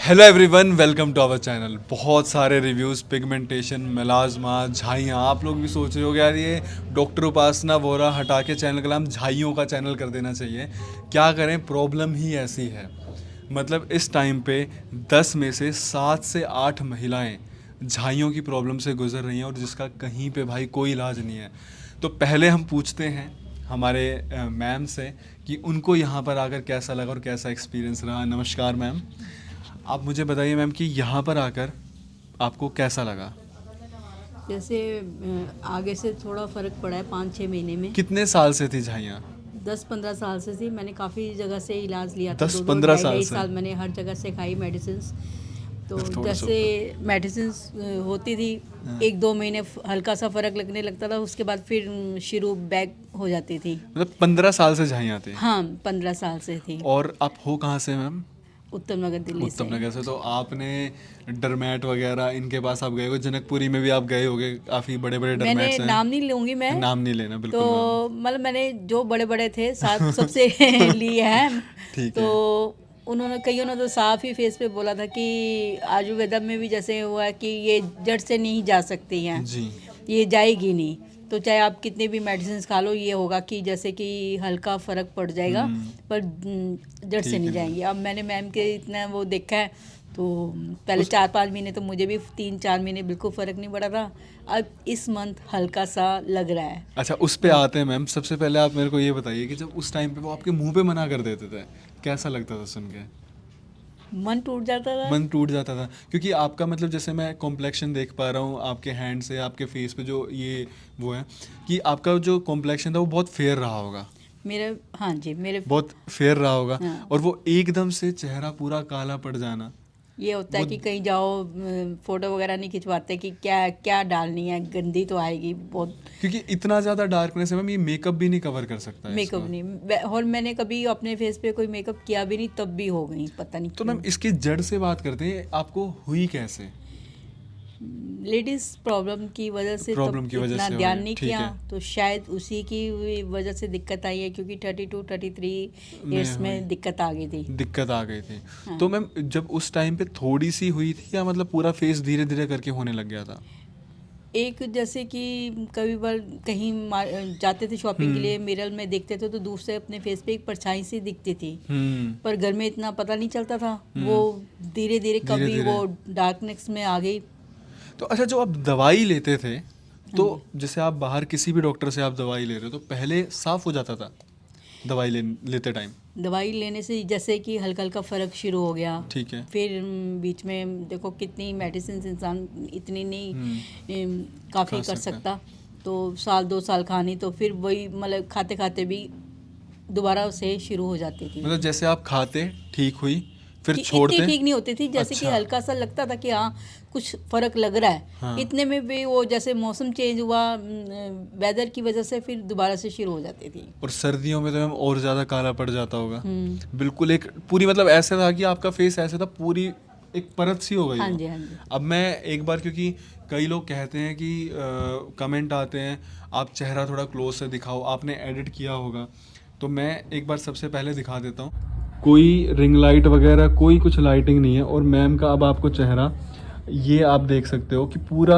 Hello everyone, welcome to our channel. बहुत सारे reviews, pigmentation, melasma, झाइयाँ। आप लोग भी सोच रहे हो यार ये डॉक्टर उपासना वोरा हटा के चैनल का नाम झाइयों का चैनल कर देना चाहिए। क्या करें, प्रॉब्लम ही ऐसी है। मतलब इस टाइम पे 10 में से 7 से 8 महिलाएं झाइयों की प्रॉब्लम से गुजर रही हैं और जिसका कहीं पे भाई कोई इलाज नहीं है। तो पहले हम पूछते हैं हमारे मैम से कि उनको यहाँ पर आकर कैसा लगा और कैसा एक्सपीरियंस रहा। नमस्कार मैम, आप मुझे बताइए मैम कि यहाँ पर आकर आपको कैसा लगा। जैसे आगे से थोड़ा फ़र्क पड़ा है 5-6 महीने में। कितने साल से थी झाइयाँ? 10-15 साल से थी। मैंने काफ़ी जगह से इलाज लिया था, 2-2 10-15 साल ढाई-ढाई से? साल मैंने हर जगह से खाई मेडिसिन। तो थोड़ा सा जैसे ऊपर। मेडिसिन होती थी, हाँ। 1-2 महीने हल्का सा फ़र्क लगने लगता था, उसके बाद फिर शुरू बैक हो जाती थी। मतलब 15 साल से झाइयाँ थी। हाँ, 15 साल से थी। और आप हो कहाँ से मैम? उत्तम नगर दिल्ली से। उत्तम नगर से। तो आपने डरमैट वगैरह इनके पास आप गए हो? जनकपुरी में भी आप गए होगे, काफ़ी बड़े बड़े मैंने डरमैट्स हैं। नाम नहीं लूँगी मैं। नाम नहीं लेना तो बिल्कुल मैम। मतलब मैंने जो बड़े बड़े थे साथ सबसे लिए हैं। ठीक तो है। उन्होंने कईयों ने तो साफ ही फेस पे बोला था कि आयुर्वेदा में भी जैसे हुआ है कि ये जड़ से नहीं जा सकती हैं, जी। ये जाएगी नहीं। तो चाहे आप कितने भी मेडिसिन खा लो, ये होगा कि जैसे कि हल्का फ़र्क पड़ जाएगा, पर जड़ से ठीक नहीं है मैम। जाएंगी। अब मैंने मैम के इतना वो देखा है, तो पहले उस 4-5 महीने तो मुझे भी 3-4 महीने बिल्कुल फ़र्क नहीं पड़ा था। अब इस मंथ हल्का सा लग रहा है। अच्छा, उस पे आते हैं मैम। सबसे पहले आप मेरे को ये बताइए कि जब उस टाइम पे वो आपके मुंह पे मना कर देते थे, कैसा लगता था सुन के? मन टूट जाता था। मन टूट जाता था क्योंकि आपका मतलब जैसे मैं कॉम्प्लेक्शन देख पा रहा हूँ आपके हैंड से, आपके फेस पे जो ये वो है कि आपका जो कॉम्प्लेक्शन था वो बहुत फेयर रहा होगा। मेरे, हाँ जी, मेरे, बहुत फेयर रहा होगा। हाँ, और वो एकदम से चेहरा पूरा काला पड़ जाना, ये होता है वो कि कहीं जाओ फोटो वगैरह नहीं खिंचवाते कि क्या क्या डालनी है, गंदी तो आएगी बहुत। क्योंकि इतना ज़्यादा डार्कनेस है मैम, ये मेकअप भी नहीं कवर कर सकता है मेकअप इसको। नहीं, और मैंने कभी अपने फेस पे कोई मेकअप किया भी नहीं, तब भी हो गई, पता नहीं तो क्यों। मैम इसकी जड़ से बात करते हैं, आपको हुई कैसे? लेडीज़ प्रॉब्लम की वजह से तब प्रॉब्लम की वजह इतना से ध्यान हुई, नहीं ठीक किया, है। तो शायद उसी की वजह से दिक्कत आई है, क्योंकि 32-33 में ईयर्स हुई, में दिक्कत आ गई थी। दिक्कत आ गई थी। हाँ। तो मैम जब उस टाइम पे थोड़ी सी हुई थी या मतलब पूरा फेस धीरे धीरे करके होने लग गया था? एक जैसे कि कभी बार कहीं जाते थे शॉपिंग के हम्म। लिए, मिरर में देखते थे तो दूर से अपने फेस पे एक परछाई सी दिखती थी, हम्म। पर घर में इतना पता नहीं चलता था। वो हम्म। धीरे धीरे धीरे कभी धीरे। वो डार्कनेस में आ गई। तो अच्छा, जो आप दवाई लेते थे, हाँ तो जी। जैसे आप बाहर किसी भी डॉक्टर से आप दवाई ले रहे हो तो पहले साफ हो जाता था दवाई लेते टाइम? दवाई लेने से जैसे कि हल्का हल्का फ़र्क शुरू हो गया। ठीक है। फिर बीच में देखो कितनी मेडिसिन इंसान इतनी नहीं खा काफ़ी कर सकता है। सकता। तो 1-2 साल खानी, तो फिर वही मतलब खाते खाते भी दोबारा से शुरू हो जाती थी। मतलब जैसे आप खाते ठीक हुई, फिर इतनी छोड़ते? ठीक नहीं होती थी, जैसे कि अच्छा। हल्का सा लगता था कि हाँ कुछ फ़र्क लग रहा है। हाँ। इतने में भी वो जैसे मौसम चेंज हुआ, वेदर की वजह से फिर दोबारा से शुरू हो जाती थी। और सर्दियों में तो मैम और ज़्यादा काला पड़ जाता होगा। हम्म। बिल्कुल एक पूरी मतलब ऐसा था कि आपका फेस ऐसा था, पूरी एक परत सी हो गई हाँ हो। जी, हाँ जी। अब मैं एक बार, क्योंकि कई लोग कहते हैं कि कमेंट आते हैं आप चेहरा थोड़ा क्लोज से दिखाओ, आपने एडिट किया होगा, तो मैं एक बार सबसे पहले दिखा देता हूँ। कोई रिंग लाइट वगैरह कोई कुछ लाइटिंग नहीं है। और मैम का अब आपको चेहरा ये आप देख सकते हो कि पूरा,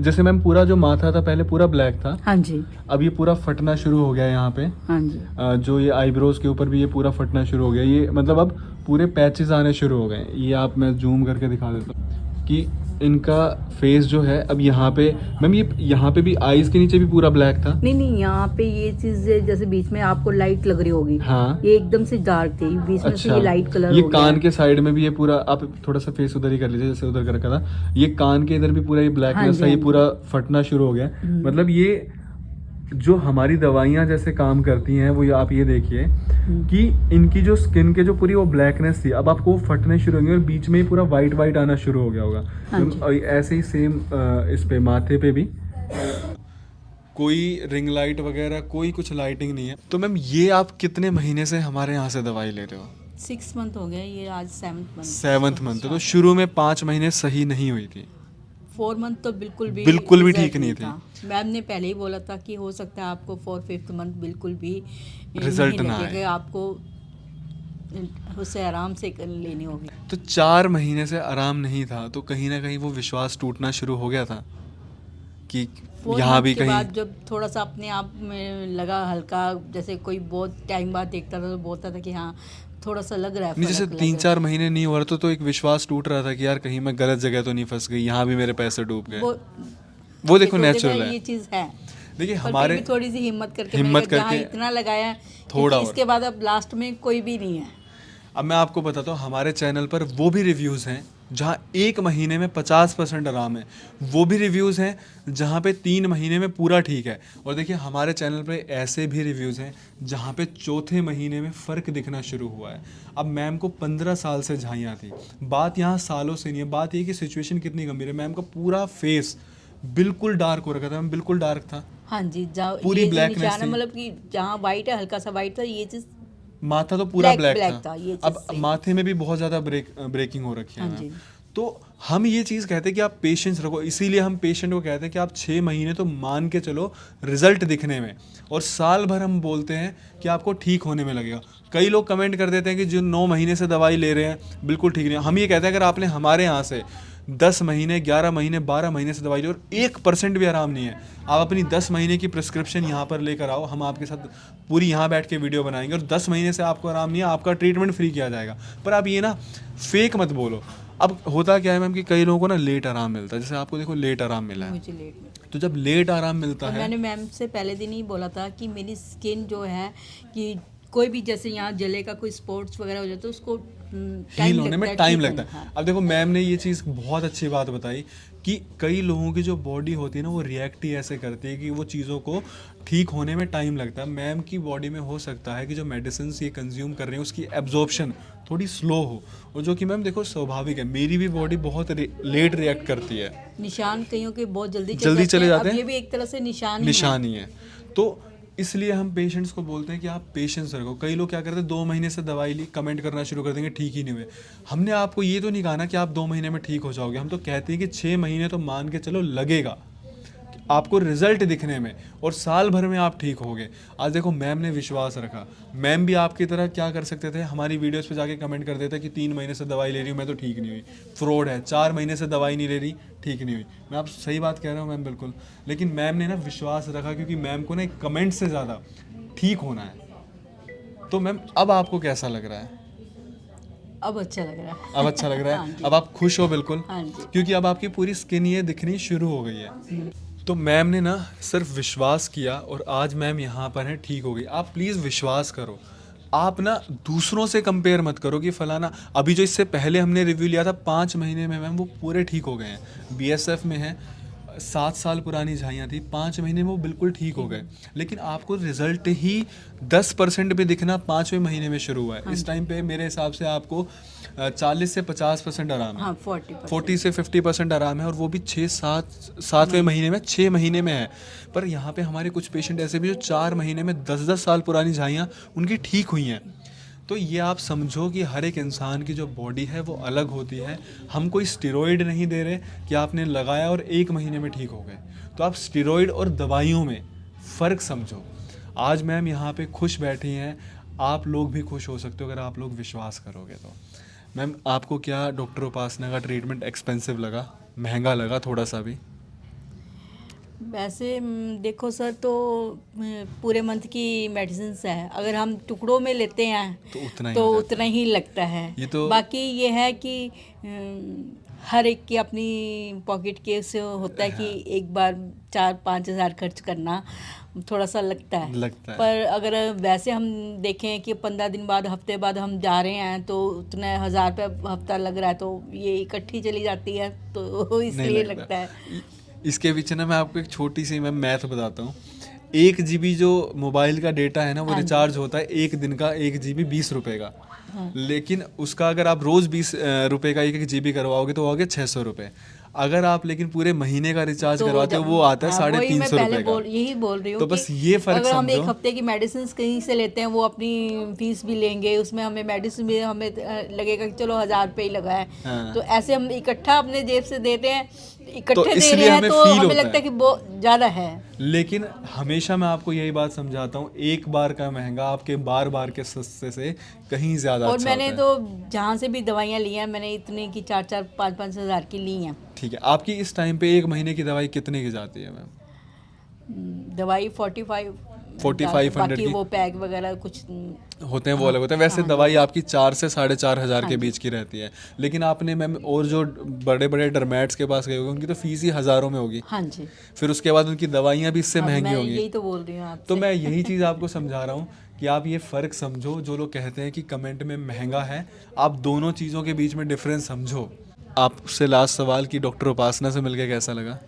जैसे मैम पूरा जो माथा था पहले पूरा ब्लैक था, हाँ जी, अब ये पूरा फटना शुरू हो गया है यहाँ पे। हाँ जी। जो ये आईब्रोज के ऊपर भी ये पूरा फटना शुरू हो गया, ये मतलब अब पूरे पैचेस आने शुरू हो गए। ये आप, मैं जूम करके दिखा देता हूँ कि इनका फेस जो है अब यहाँ पे, मैम ये यहाँ पे भी आईज के नीचे भी पूरा ब्लैक था। नहीं नहीं, यहाँ पे ये चीज जैसे बीच में आपको लाइट लग रही होगी, हाँ। ये एकदम से डार्क थी, बीच में से अच्छा, ये लाइट कलर ये हो गया कान है। के साइड में भी ये पूरा, आप थोड़ा सा फेस उधर ही कर लीजिए जैसे उधर कर रखा था, ये कान के इधर भी पूरा ये हाँ ब्लैकनेस जी, था, हाँ ये जी। पूरा फटना शुरू हो गया। मतलब ये जो हमारी दवाइयाँ जैसे काम करती हैं वो ये आप ये देखिए कि इनकी जो स्किन के जो पूरी वो ब्लैकनेस थी, अब आपको वो फटने शुरू होंगे और बीच में ही पूरा वाइट वाइट आना शुरू हो गया होगा। हाँ तो ऐसे ही सेम इस पे माथे पे भी कोई रिंग लाइट वगैरह कोई कुछ लाइटिंग नहीं है। तो मैम ये आप कितने महीने से हमारे यहाँ से दवाई ले रहे हो? 6 मंथ हो गया, ये आज 7th मंथ। 7th month. तो शुरू में 5 महीने सही नहीं हुई थी? 4 मंथ तो बिल्कुल भी ठीक रिजल्ट नहीं था। मैम ने पहले ही बोला था कि हो सकता है आपको 4-5th मंथ बिल्कुल भी रिजल्ट नहीं ना आए। लगेगा, आपको उससे आराम से लेनी होगी। तो 4 महीने से आराम नहीं था, तो कहीं ना कहीं वो विश्वास टूटना शुरू हो गया था कि 4 यहाँ मंथ भी के कहीं। बाद जब थोड़ा सा अपने आप में लगा हल्का, जैसे कोई बहुत टाइम बाद देखता था तो बोलता था कि हाँ थोड़ा सा लग रहा है, नहीं, जैसे फर्क लग 3-4 रहा महीने नहीं हो रहा तो एक विश्वास टूट रहा था कि यार कहीं मैं गलत जगह तो नहीं फंस गई, यहाँ भी मेरे पैसे डूब है। गए। वो वो ये देखो तो नेचुरल है। ये चीज़ है, देखिए पर फिर हमारे भी थोड़ी सी हिम्मत करके मैंने हिम्मत कहा जहाँ करके इतना लगाया है, थोड़ा क्योंकि और। इसके बाद अब लास्ट में कोई भी नहीं है। अब मैं आपको बताता हूँ, हमारे चैनल पर वो भी रिव्यूज़ हैं जहाँ 1 महीने में 50% आराम है, वो भी रिव्यूज़ हैं जहाँ पे 3 महीने में पूरा ठीक है। और देखिए हमारे चैनल पे ऐसे भी रिव्यूज़ हैं जहाँ पे चौथे महीने में फ़र्क दिखना शुरू हुआ है। अब मैम को 15 साल से झाइयाँ थी, बात यहाँ सालों से नहीं है, बात ये कि सिचुएशन कितनी गंभीर है। मैम का पूरा फेस बिल्कुल डार्क हो रखा था, मैम बिल्कुल डार्क था, हाँ जी, जहाँ पूरी ये जो ब्लैकनेस निशान है, थी। मतलब कि जहाँ वाइट है, हल्का सा वाइट था, ये चीज़ माथा तो पूरा ब्लैक ब्लैक था। था, ये चीज़ अब सही। माथे में भी बहुत ज़्यादा ब्रेकिंग हो रखी है हाँ मैम। जी। तो हम ये चीज़ कहते हैं कि आप पेशेंस रखो, इसीलिए हम पेशेंट को कहते हैं कि आप 6 महीने तो मान के चलो रिजल्ट दिखने में, और साल भर हम बोलते हैं कि आपको ठीक होने में लगेगा। कई लोग कमेंट कर देते हैं कि जो 9 महीने से दवाई ले रहे हैं बिल्कुल ठीक नहीं। हम ये कहते हैं अगर आपने हमारे यहाँ से 10 महीने, 11 महीने, 12 महीने से दवाई ली और 1% भी आराम नहीं है, आप अपनी 10 महीने की प्रिस्क्रिप्शन यहाँ पर लेकर आओ, हम आपके साथ पूरी यहाँ बैठ के वीडियो बनाएंगे, और 10 महीने से आपको आराम नहीं है, आपका ट्रीटमेंट फ्री किया जाएगा। पर आप ये ना फेक मत बोलो। अब होता क्या है मैम कि कई लोगों को ना लेट आराम मिलता है, जैसे आपको देखो लेट आराम मिला है, मुझे लेट में, तो जब लेट आराम मिलता और है, मैंने मैम से पहले दिन ही बोला था कि मेरी स्किन जो है कि कोई भी जैसे यहाँ जले का कोई स्पॉट्स वगैरह हो जाए तो उसको हील होने में टाइम लगता है। हाँ। अब देखो मैम ने ये चीज़ बहुत अच्छी बात बताई कि कई लोगों की जो बॉडी होती है ना वो रिएक्ट ही ऐसे करती है कि वो चीज़ों को ठीक होने में टाइम लगता है। मैम की बॉडी में हो सकता है कि जो मेडिसिन ये कंज्यूम कर रहे हैं उसकी एब्जॉर्प्शन थोड़ी स्लो हो, और जो कि मैम देखो स्वाभाविक है, मेरी भी बॉडी बहुत लेट रिएक्ट करती है, निशान कईयों के बहुत जल्दी चले जाते अब हैं। ये भी एक तरह से निशान ही है। तो इसलिए हम पेशेंट्स को बोलते हैं कि आप पेशेंस रखो। कई लोग क्या करते हैं 2 महीने से दवाई ली, कमेंट करना शुरू कर देंगे ठीक ही नहीं हुए। हमने आपको ये तो नहीं कहा ना कि आप 2 महीने में ठीक हो जाओगे, हम तो कहते हैं कि 6 महीने तो मान के चलो लगेगा आपको रिजल्ट दिखने में, और साल भर में आप ठीक होगे। आज देखो मैम ने विश्वास रखा, मैम भी आपकी तरह क्या कर सकते थे, हमारी वीडियोस पे जाके कमेंट कर देते कि 3 महीने से दवाई ले रही हूँ मैं तो ठीक नहीं हुई, फ्रॉड है, 4 महीने से दवाई नहीं ले रही ठीक नहीं हुई। मैं आप सही बात कह रहा हूँ मैम, बिल्कुल। लेकिन मैम ने ना विश्वास रखा, क्योंकि मैम को ना एक कमेंट से ज़्यादा ठीक होना है। तो मैम अब आपको कैसा लग रहा है? अब अच्छा लग रहा है। अब अच्छा लग रहा हाँ है, जी। अब आप खुश हो बिल्कुल, हाँ जी। क्योंकि अब आपकी पूरी स्किन ये दिखनी शुरू हो गई है। तो मैम ने ना सिर्फ विश्वास किया और आज मैम यहाँ पर है, ठीक हो गई। आप प्लीज़ विश्वास करो, आप ना दूसरों से कंपेयर मत करो कि फलाना। अभी जो इससे पहले हमने रिव्यू लिया था 5 महीने में मैम वो पूरे ठीक हो गए हैं, बीएसएफ में है, 7 साल पुरानी झाइयाँ थी, 5 महीने में वो बिल्कुल ठीक हो गए। लेकिन आपको रिजल्ट ही 10% पे दिखना 5वें महीने में शुरू हुआ है। इस टाइम पे मेरे हिसाब से आपको 40 से 50% आराम है, हाँ 40%। 40 से 50% आराम है, और वो भी 6-7वें महीने में, 6 महीने में है। पर यहाँ पे हमारे कुछ पेशेंट ऐसे भी जो 4 महीने में 10-10 साल पुरानी झाइयाँ उनकी ठीक हुई हैं। तो ये आप समझो कि हर एक इंसान की जो बॉडी है वो अलग होती है। हम कोई स्टेरॉइड नहीं दे रहे कि आपने लगाया और 1 महीने में ठीक हो गए। तो आप स्टेरॉइड और दवाइयों में फ़र्क समझो। आज मैम यहाँ पे खुश बैठी हैं, आप लोग भी खुश हो सकते हो अगर आप लोग विश्वास करोगे तो। मैम आपको क्या डॉक्टर उपासना का ट्रीटमेंट एक्सपेंसिव लगा, महंगा लगा थोड़ा सा भी? वैसे देखो सर, तो पूरे मंथ की मेडिसिन है, अगर हम टुकड़ों में लेते हैं तो उतना ही लगता है। ये तो बाकी ये है कि हर एक की अपनी पॉकेट के से होता है कि एक बार 4-5 हज़ार खर्च करना थोड़ा सा लगता है। पर अगर वैसे हम देखें कि 15 दिन बाद, हफ्ते बाद हम जा रहे हैं तो उतना 1000 रुपये हफ्ता लग रहा है, तो ये इकट्ठी चली जाती है तो इसलिए लगता है। इसके पीछे ना मैं आपको एक छोटी सी मैं मैथ बताता हूँ। 1 GB जो मोबाइल का डेटा है ना वो रिचार्ज होता है 1 दिन का, 1 GB 20 रुपये का। लेकिन उसका अगर आप रोज़ 20 रुपये का 1 GB करवाओगे तो हो गया 600 रुपये। अगर आप लेकिन पूरे महीने का रिचार्ज तो करवाते हो वो आता है हाँ, वही मैं 350 पहले रुपए का। यही बोल रही हूँ तो कि बस ये फर्क अगर हम एक समझो। हफ्ते की मेडिसिन कहीं से लेते हैं वो अपनी फीस भी लेंगे, उसमें हमें मेडिसिन भी हमें लगेगा कि चलो 1000 रुपये ही लगा है। हाँ। तो ऐसे हम इकट्ठा अपने जेब से देते हैं, तो इकट्ठे दे इसलिए रहे हैं हमें तो फील हमें होता लगता है कि बहुत ज़्यादा है। लेकिन हमेशा मैं आपको यही बात समझाता हूँ, एक बार का महंगा आपके बार बार के सस्ते से कहीं ज़्यादा और अच्छा मैंने होता है। तो जहाँ से भी दवाइयाँ ली हैं मैंने इतने की 4-4 5-5 हज़ार की ली हैं। ठीक है, आपकी इस टाइम पे एक महीने की दवाई कितने की जाती है मैम? दवाई 45 4500 बाकी की वो पैक वगैरह कुछ होते हैं, वो हाँ, अलग होते हैं। वैसे हाँ दवाई जी, आपकी 4 से 4,500 हाँ के जी। बीच की रहती है। लेकिन आपने मैम और जो बड़े बड़े डरमैट्स के पास गए होंगे उनकी तो फीस ही हज़ारों में होगी, हाँ जी, फिर उसके बाद उनकी दवाइयाँ भी इससे हाँ महंगी मैं होंगी। यही तो बोल रही हूँ तो आपसे। मैं यही चीज़ आपको समझा रहा हूँ कि आप ये फ़र्क समझो। जो लोग कहते हैं कि कमेंट में महंगा है, आप दोनों चीज़ों के बीच में डिफरेंस समझो। आपसे लास्ट सवाल कि डॉक्टर उपासना से मिलके कैसा लगा?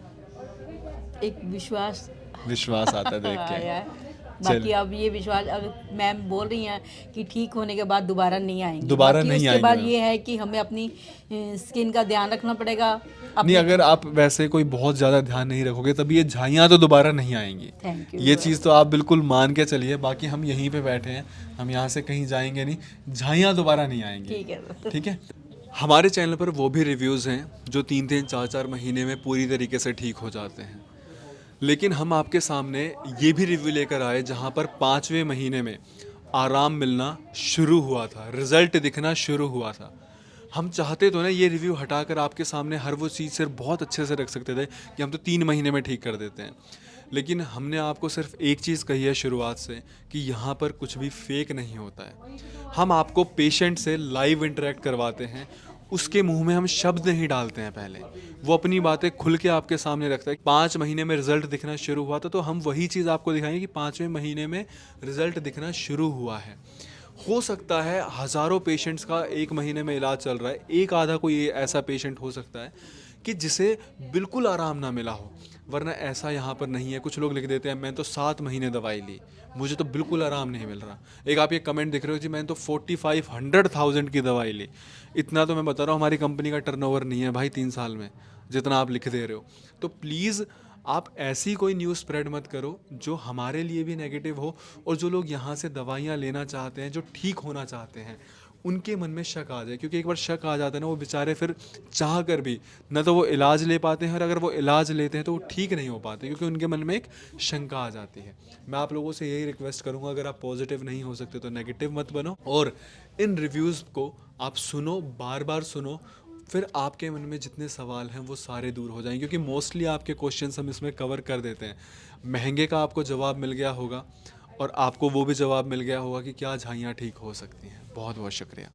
एक विश्वास विश्वास आता है देख के। आया है। बाकी चल, अब ये विश्वास अगर मैम बोल रही हैं कि ठीक होने के बाद दोबारा नहीं आएंगी, दोबारा बाकी नहीं उसके आएंगे बाद मैम। ये है कि हमें अपनी स्किन का ध्यान रखना पड़ेगा नहीं, अपने। अगर आप वैसे कोई बहुत ज़्यादा ध्यान नहीं रखोगे तब ये झाइयाँ तो दोबारा नहीं आएंगी। Thank you. ये चीज़ तो आप बिल्कुल मान के चलिए। बाकी हम यहीं पे बैठे हैं, हम यहाँ से कहीं जाएंगे नहीं, झाइयाँ दोबारा नहीं आएंगी। ठीक है। ठीक है। हमारे चैनल पर वो भी रिव्यूज़ हैं जो 3-3 4-4 महीने में पूरी तरीके से ठीक हो जाते हैं। लेकिन हम आपके सामने ये भी रिव्यू लेकर आए जहाँ पर 5वें महीने में आराम मिलना शुरू हुआ था, रिजल्ट दिखना शुरू हुआ था। हम चाहते तो ना ये रिव्यू हटाकर आपके सामने हर वो चीज़ सिर्फ बहुत अच्छे से रख सकते थे कि हम तो 3 महीने में ठीक कर देते हैं। लेकिन हमने आपको सिर्फ एक चीज़ कही है शुरुआत से कि यहाँ पर कुछ भी फेक नहीं होता है। हम आपको पेशेंट से लाइव इंटरेक्ट करवाते हैं, उसके मुंह में हम शब्द नहीं डालते हैं, पहले वो अपनी बातें खुल के आपके सामने रखता है। 5 महीने में रिजल्ट दिखना शुरू हुआ था, तो हम वही चीज़ आपको दिखाएंगे कि 5वें महीने में रिजल्ट दिखना शुरू हुआ है। हो सकता है हज़ारों पेशेंट्स का 1 महीने में इलाज चल रहा है, एक आधा कोई ऐसा पेशेंट हो सकता है कि जिसे बिल्कुल आराम ना मिला हो, वरना ऐसा यहाँ पर नहीं है। कुछ लोग लिख देते हैं मैं तो 7 महीने दवाई ली, मुझे तो बिल्कुल आराम नहीं मिल रहा। एक आप ये कमेंट दिख रहे हो जी मैंने तो 4500 की दवाई ली। इतना तो मैं बता रहा हूँ हमारी कंपनी का टर्नओवर नहीं है भाई 3 साल में, जितना आप लिख दे रहे हो। तो प्लीज़ आप ऐसी कोई न्यूज़ स्प्रेड मत करो जो हमारे लिए भी नेगेटिव हो, और जो लोग यहाँ से दवाइयाँ लेना चाहते हैं, जो ठीक होना चाहते हैं, उनके मन में शक आ जाए। क्योंकि एक बार शक आ जाता है ना, वो बेचारे फिर चाह कर भी न तो वो इलाज ले पाते हैं, और अगर वो इलाज लेते हैं तो वो ठीक नहीं हो पाते, क्योंकि उनके मन में एक शंका आ जाती है। मैं आप लोगों से यही रिक्वेस्ट करूँगा, अगर आप पॉजिटिव नहीं हो सकते तो नेगेटिव मत बनो, और इन रिव्यूज़ को आप सुनो, बार बार सुनो, फिर आपके मन में जितने सवाल हैं वो सारे दूर हो जाएंगे। क्योंकि मोस्टली आपके क्वेश्चंस हम इसमें कवर कर देते हैं। महंगे का आपको जवाब मिल गया होगा, और आपको वो भी जवाब मिल गया होगा कि क्या झाइयाँ ठीक हो सकती हैं। बहुत बहुत शुक्रिया।